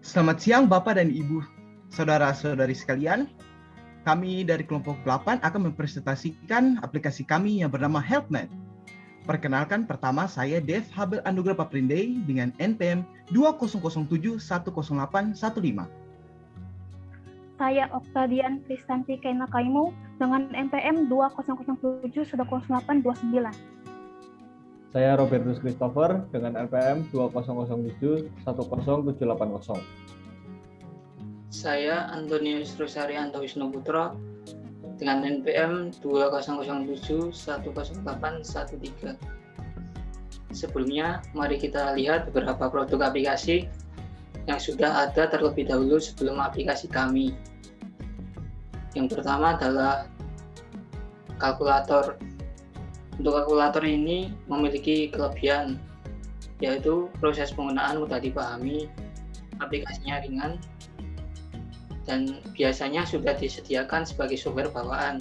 Selamat siang Bapak dan Ibu, saudara-saudari sekalian. Kami dari kelompok 8 akan mempresentasikan aplikasi kami yang bernama HelpMed. Perkenalkan, pertama saya Dev Habel Anugrah Paprindey dengan NPM 2007108115. Saya Oktadian Kristanti Kena Kaimu dengan NPM 2007100829. Saya Robertus Christopher dengan NPM 2007100780. Saya Antonius Rosarianto Wisnuputro dengan NPM 2007108113. Sebelumnya, mari kita lihat beberapa produk aplikasi yang sudah ada terlebih dahulu sebelum aplikasi kami. Yang pertama adalah kalkulator. Untuk kalkulator ini memiliki kelebihan, yaitu proses penggunaan mudah dipahami, aplikasinya ringan, dan biasanya sudah disediakan sebagai software bawaan,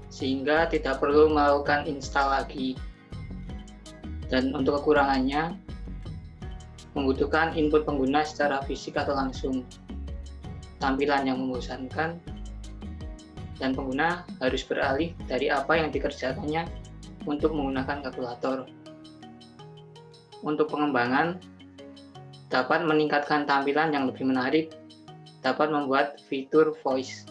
sehingga tidak perlu melakukan install lagi. Dan untuk kekurangannya, membutuhkan input pengguna secara fisik atau langsung, tampilan yang membosankan, dan pengguna harus beralih dari apa yang dikerjakannya untuk menggunakan kalkulator. Untuk pengembangan, dapat meningkatkan tampilan yang lebih menarik, dapat membuat fitur voice.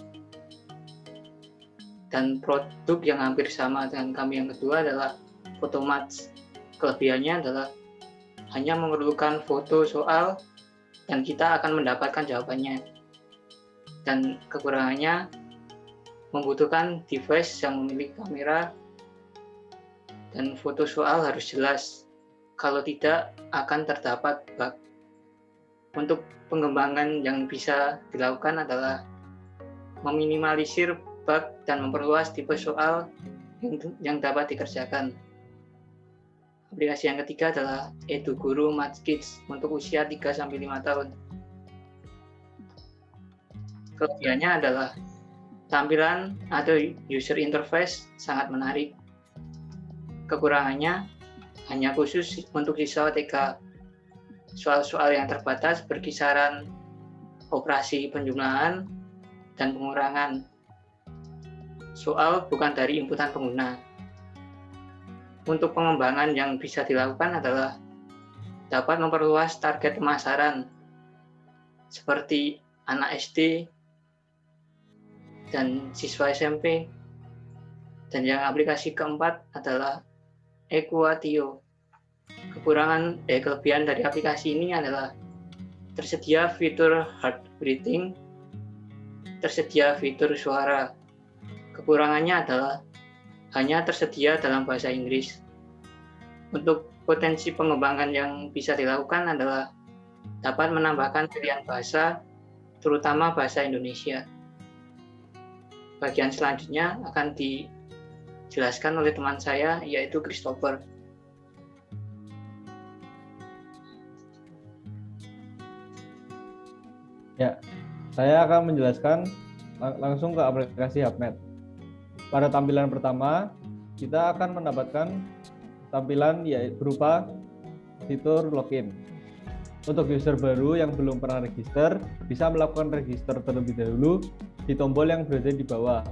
Dan produk yang hampir sama dengan kami yang kedua adalah Photomatch. Kelebihannya adalah hanya memerlukan foto soal dan kita akan mendapatkan jawabannya. Dan kekurangannya membutuhkan device yang memiliki kamera dan foto soal harus jelas. Kalau tidak, akan terdapat bug. Untuk pengembangan yang bisa dilakukan adalah meminimalisir bug dan memperluas tipe soal yang dapat dikerjakan. Aplikasi yang ketiga adalah EduGuru Math Kids untuk usia 3-5 tahun. Kelebihannya adalah tampilan atau user interface sangat menarik. Kekurangannya hanya khusus untuk siswa TK. Soal-soal yang terbatas berkisaran operasi penjumlahan dan pengurangan. Soal bukan dari inputan pengguna. Untuk pengembangan yang bisa dilakukan adalah dapat memperluas target pemasaran seperti anak SD dan siswa SMP. Dan yang aplikasi keempat adalah Equatio. Kelebihan dari aplikasi ini adalah tersedia fitur heart breathing, tersedia fitur suara. Kekurangannya adalah hanya tersedia dalam bahasa Inggris. Untuk potensi pengembangan yang bisa dilakukan adalah dapat menambahkan pilihan bahasa, terutama bahasa Indonesia. Bagian selanjutnya akan dijelaskan oleh teman saya, yaitu Christopher. Ya, saya akan menjelaskan langsung ke aplikasi HelpMed. Pada tampilan pertama, kita akan mendapatkan tampilan berupa fitur login. Untuk user baru yang belum pernah register, bisa melakukan register terlebih dahulu di tombol yang berada di bawah.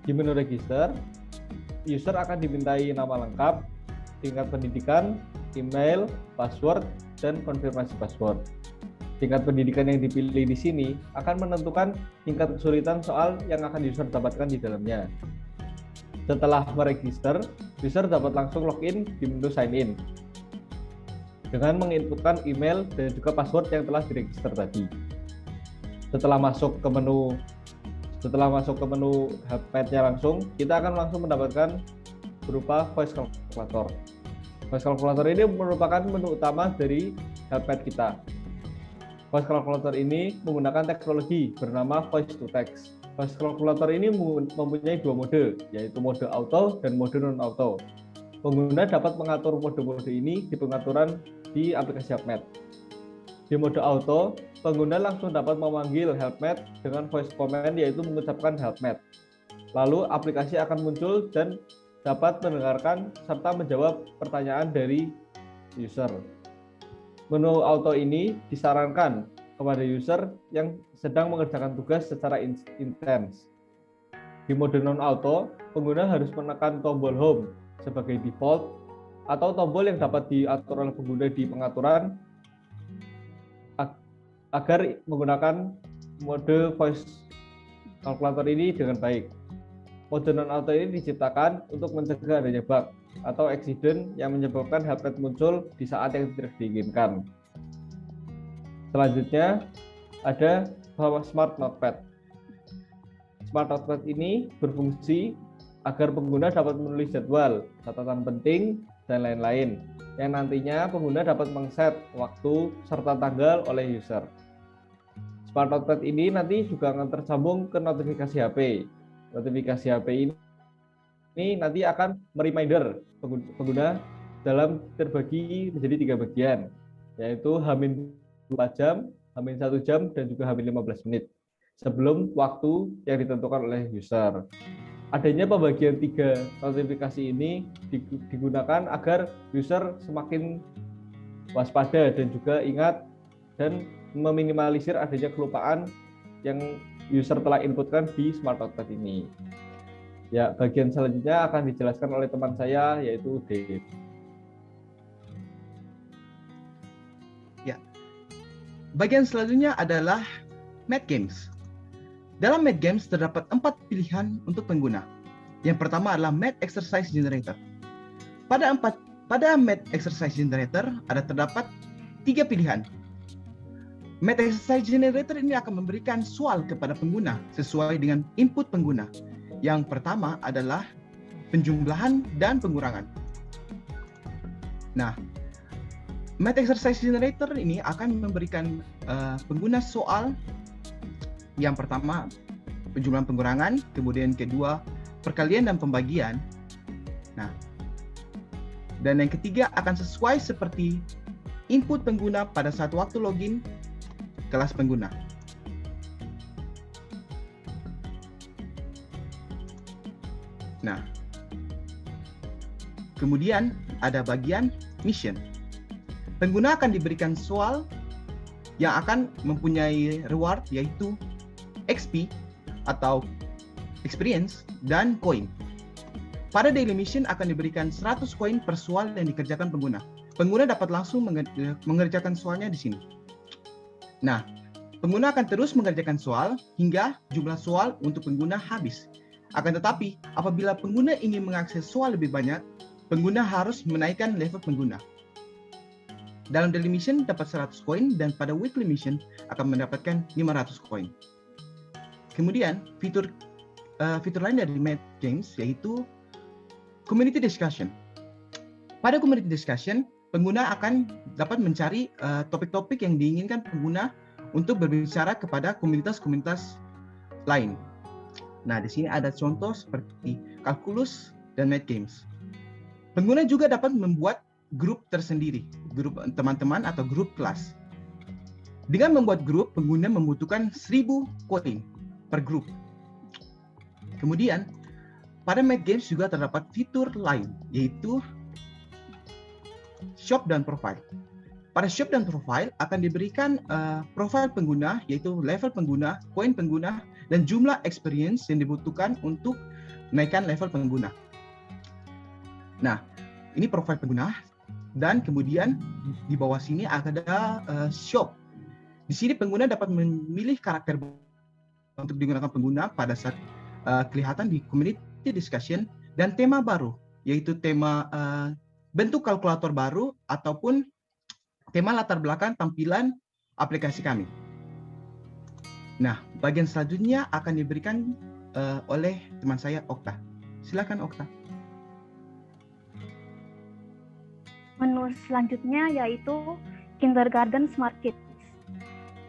Di menu register, user akan dimintai nama lengkap, tingkat pendidikan, email, password, dan konfirmasi password. Tingkat pendidikan yang dipilih di sini akan menentukan tingkat kesulitan soal yang akan user dapatkan di dalamnya. Setelah meregister, user dapat langsung login di menu sign in dengan menginputkan email dan juga password yang telah diregister tadi. Setelah masuk ke menu HelpMed-nya langsung, kita akan langsung mendapatkan berupa voice calculator. Voice calculator ini merupakan menu utama dari HelpMed kita. Voice calculator ini menggunakan teknologi bernama voice to text. Voice calculator ini mempunyai dua mode, yaitu mode auto dan mode non-auto. Pengguna dapat mengatur mode-mode ini di pengaturan di aplikasi HelpMed. Di mode auto, pengguna langsung dapat memanggil HelpMed dengan voice command, yaitu mengucapkan HelpMed. Lalu aplikasi akan muncul dan dapat mendengarkan serta menjawab pertanyaan dari user. Menu auto ini disarankan kepada user yang sedang mengerjakan tugas secara intens. Di mode non-auto, pengguna harus menekan tombol home sebagai default atau tombol yang dapat diatur oleh pengguna di pengaturan agar menggunakan mode voice calculator ini dengan baik. Mode non-auto ini diciptakan untuk mencegah adanya bug atau accident yang menyebabkan HelpNet muncul di saat yang tidak diinginkan. Selanjutnya ada Smart Notepad. Smart Notepad ini berfungsi agar pengguna dapat menulis jadwal, catatan penting, dan lain-lain, yang nantinya pengguna dapat mengset waktu serta tanggal oleh user. Smart Notepad ini nanti juga akan tersambung ke notifikasi HP. Notifikasi HP ini nanti akan mereminder pengguna dalam terbagi menjadi 3 bagian, yaitu H-2 jam, H-1 jam, dan juga H-15 menit sebelum waktu yang ditentukan oleh user. Adanya pembagian 3 notifikasi ini digunakan agar user semakin waspada dan juga ingat dan meminimalisir adanya kelupaan yang user telah inputkan di Smart Notepad ini. Ya, bagian selanjutnya akan dijelaskan oleh teman saya, yaitu Dave. Ya, bagian selanjutnya adalah Math Games. Dalam Math Games terdapat 4 pilihan untuk pengguna. Yang pertama adalah Math Exercise Generator. Pada Math Exercise Generator terdapat 3 pilihan. Math Exercise Generator ini akan memberikan soal kepada pengguna sesuai dengan input pengguna. Yang pertama adalah penjumlahan dan pengurangan. Nah, Math Exercise Generator ini akan memberikan pengguna soal. Yang pertama penjumlahan pengurangan, kemudian kedua perkalian dan pembagian. Nah, dan yang ketiga akan sesuai seperti input pengguna pada saat waktu login kelas pengguna. Nah, kemudian ada bagian mission. Pengguna akan diberikan soal yang akan mempunyai reward, yaitu XP atau experience dan koin. Pada daily mission akan diberikan 100 koin per soal yang dikerjakan pengguna. Pengguna dapat langsung mengerjakan soalnya di sini. Nah, pengguna akan terus mengerjakan soal hingga jumlah soal untuk pengguna habis. Akan tetapi, apabila pengguna ingin mengakses soal lebih banyak, pengguna harus menaikkan level pengguna. Dalam daily mission dapat 100 koin dan pada weekly mission akan mendapatkan 500 koin. Kemudian, fitur lain dari Math Games yaitu Community Discussion. Pada Community Discussion, pengguna akan dapat mencari topik-topik yang diinginkan pengguna untuk berbicara kepada komunitas-komunitas lain. Nah, di sini ada contoh seperti kalkulus dan Math Games. Pengguna juga dapat membuat grup tersendiri, grup teman-teman atau grup kelas. Dengan membuat grup, pengguna membutuhkan 1000 koin per grup. Kemudian, pada Math Games juga terdapat fitur lain, yaitu Shop dan Profile. Pada Shop dan Profile akan diberikan profil pengguna, yaitu level pengguna, koin pengguna, dan jumlah experience yang dibutuhkan untuk menaikkan level pengguna. Nah, ini profil pengguna, dan kemudian di bawah sini ada Shop. Di sini pengguna dapat memilih karakter untuk digunakan pengguna pada saat kelihatan di Community Discussion, dan tema baru, yaitu tema bentuk kalkulator baru ataupun tema latar belakang tampilan aplikasi kami. Nah, bagian selanjutnya akan diberikan oleh teman saya, Okta. Silakan, Okta. Menu selanjutnya yaitu Kindergarten Smart Kids.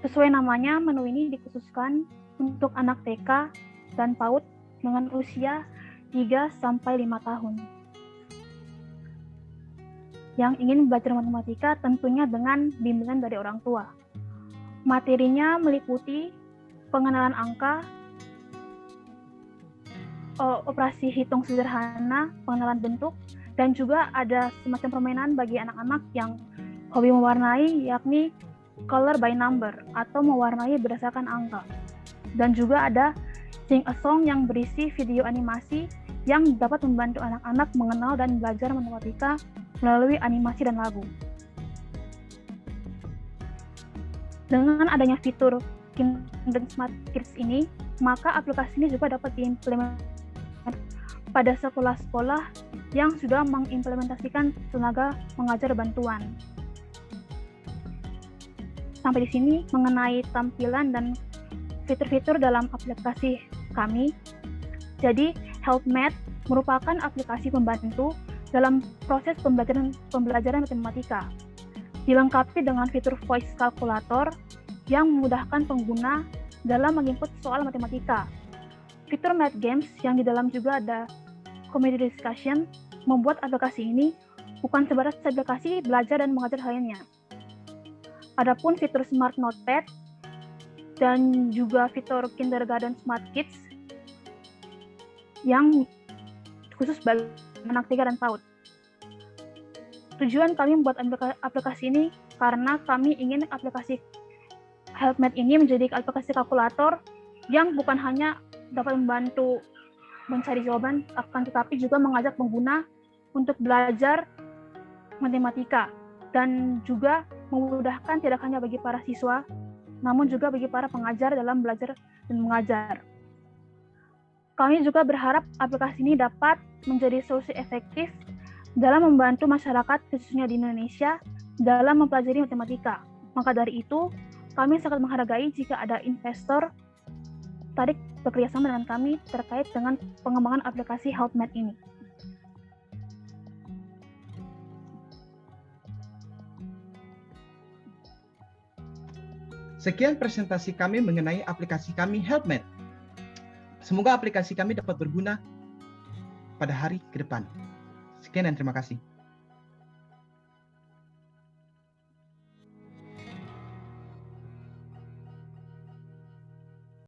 Sesuai namanya, menu ini dikhususkan untuk anak TK dan PAUD dengan usia 3-5 tahun. Yang ingin belajar matematika tentunya dengan bimbingan dari orang tua. Materinya meliputi pengenalan angka, operasi hitung sederhana, pengenalan bentuk, dan juga ada semacam permainan bagi anak-anak yang hobi mewarnai, yakni color by number atau mewarnai berdasarkan angka. Dan juga ada Sing a Song yang berisi video animasi yang dapat membantu anak-anak mengenal dan belajar matematika melalui animasi dan lagu. Dengan adanya fitur Kindle Smart Kids ini, maka aplikasi ini juga dapat diimplementasikan pada sekolah-sekolah yang sudah mengimplementasikan tenaga mengajar bantuan. Sampai di sini mengenai tampilan dan fitur-fitur dalam aplikasi kami. Jadi, HelpMath merupakan aplikasi pembantu dalam proses pembelajaran matematika, dilengkapi dengan fitur voice calculator yang memudahkan pengguna dalam menginput soal matematika. Fitur Math Games yang di dalam juga ada community discussion membuat aplikasi ini bukan sebatas aplikasi belajar dan mengajar lainnya. Adapun fitur Smart Notepad dan juga fitur Kindergarten Smart Kids yang khusus bagi anak 3 dan PAUD. Tujuan kami membuat aplikasi ini karena kami ingin aplikasi HelpMath ini menjadi aplikasi kalkulator yang bukan hanya dapat membantu mencari jawaban, akan tetapi juga mengajak pengguna untuk belajar matematika dan juga memudahkan tidak hanya bagi para siswa, namun juga bagi para pengajar dalam belajar dan mengajar. Kami juga berharap aplikasi ini dapat menjadi solusi efektif dalam membantu masyarakat, khususnya di Indonesia, dalam mempelajari matematika. Maka dari itu, kami sangat menghargai jika ada investor tertarik bekerjasama dengan kami terkait dengan pengembangan aplikasi HelpMath ini. Sekian presentasi kami mengenai aplikasi kami HelpMath. Semoga aplikasi kami dapat berguna pada hari ke depan. Sekian dan terima kasih.